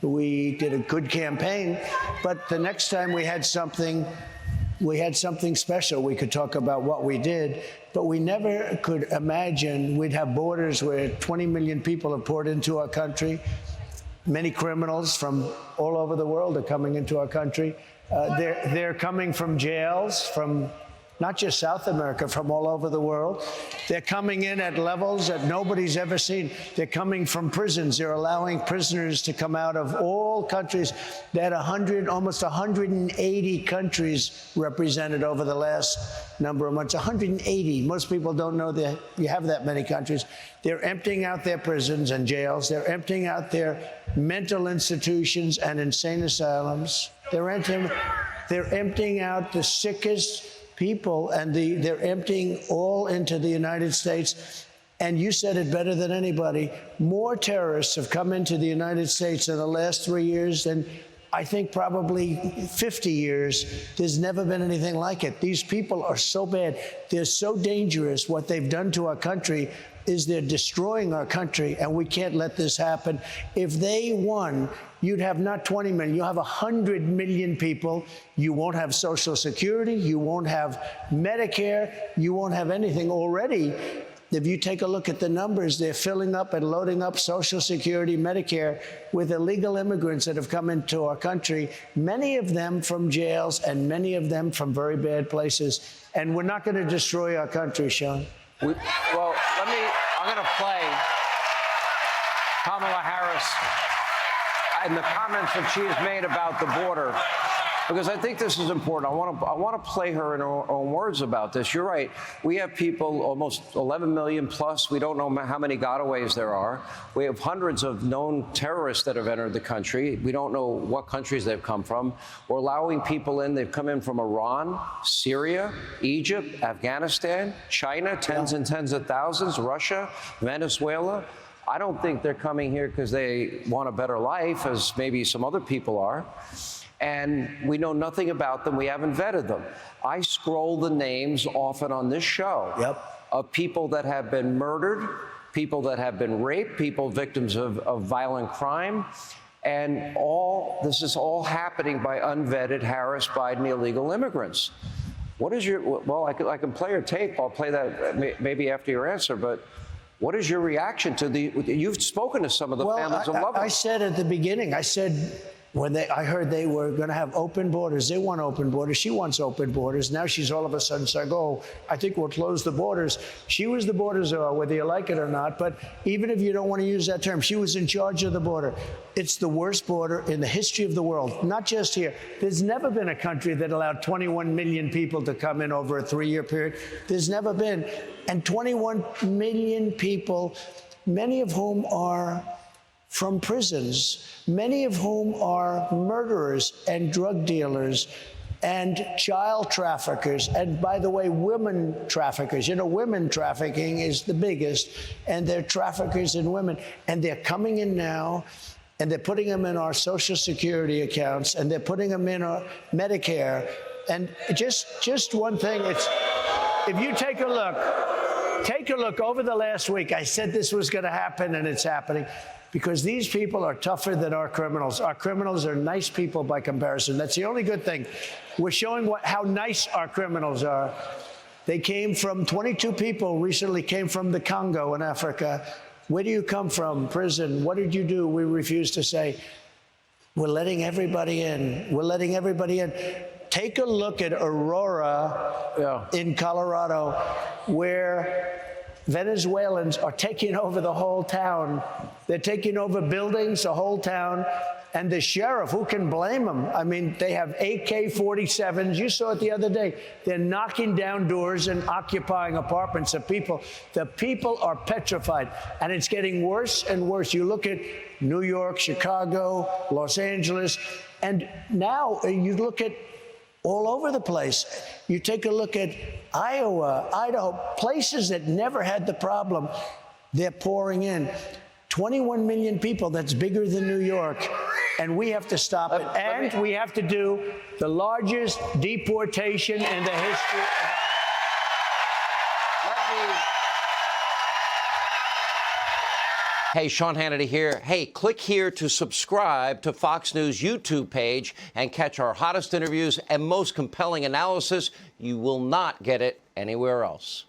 We did a good campaign, but the next time we had something special. We could talk about what we did, but we never could imagine we'd have borders where 20 million people have poured into our country. Many criminals from all over the world are coming into our country. They're coming from jails, from not just South America, from all over the world. They're coming in at levels that nobody's ever seen. They're coming from prisons. They're allowing prisoners to come out of all countries. They had almost 180 countries represented over the last number of months. 180. Most people don't know that you have that many countries. They're emptying out their prisons and jails. They're emptying out their mental institutions and insane asylums. They're emptying out the sickest people, and they're emptying all into the United States. And you said it better than anybody. More terrorists have come into the United States in the last 3 years than I think probably 50 years. There's never been anything like it. These people are so bad. They're so dangerous. What they've done to our country is they're destroying our country, and we can't let this happen. If they won, you'd have not 20 million, you'll have 100 million people. You won't have Social Security, you won't have Medicare, you won't have anything. Already, if you take a look at the numbers, they're filling up and loading up Social Security, Medicare with illegal immigrants that have come into our country, many of them from jails and many of them from very bad places. And we're not going to destroy our country, Sean. I'm going to play Kamala Harris and the comments that she has made about the border, because I think this is important. I want to play her in her own words about this. You're right. We have people, almost 11 million plus. We don't know how many gotaways there are. We have hundreds of known terrorists that have entered the country. We don't know what countries they've come from. We're allowing people in. They've come in from Iran, Syria, Egypt, Afghanistan, China, tens and tens of thousands, Russia, Venezuela. I don't think they're coming here because they want a better life, as maybe some other people are. And we know nothing about them. We haven't vetted them. I scroll the names often on this show of people that have been murdered, people that have been raped, people victims of violent crime. And this is all happening by unvetted Harris Biden illegal immigrants. What is your, well, I can play your tape. I'll play that maybe after your answer, but what is your reaction to you've spoken to some of the families of loved ones. I said at the beginning, I said, when I heard they were going to have open borders, they want open borders. She wants open borders. Now she's all of a sudden saying, oh, I think we'll close the borders. She was the border czar, whether you like it or not. But even if you don't want to use that term, she was in charge of the border. It's the worst border in the history of the world, not just here. There's never been a country that allowed 21 million people to come in over a 3-year period. There's never been. And 21 million people, many of whom are from prisons, many of whom are murderers and drug dealers and child traffickers. And by the way, women traffickers. You know, women trafficking is the biggest, and they're traffickers in women. And they're coming in now, and they're putting them in our Social Security accounts, and they're putting them in our Medicare. And just one thing, if you take a look over the last week, I said this was going to happen, and it's happening. Because these people are tougher than our criminals. Our criminals are nice people by comparison. That's the only good thing. We're showing how nice our criminals are. They came from 22 people recently came from the Congo in Africa. Where do you come from? Prison. What did you do? We refuse to say. We're letting everybody in. We're letting everybody in. Take a look at Aurora in Colorado, where Venezuelans are taking over the whole town. They're taking over buildings, the whole town. And the sheriff, who can blame them? I mean, they have AK-47s. You saw it the other day. They're knocking down doors and occupying apartments of people. The people are petrified. And it's getting worse and worse. You look at New York, Chicago, Los Angeles, and now you look at all over the place. You take a look at Iowa, Idaho, places that never had the problem. They're pouring in. 21 million people, that's bigger than New York. And we have to stop it. And we have to do the largest deportation in the history of... Hey, Sean Hannity here. Hey, click here to subscribe to Fox News YouTube page and catch our hottest interviews and most compelling analysis. You will not get it anywhere else.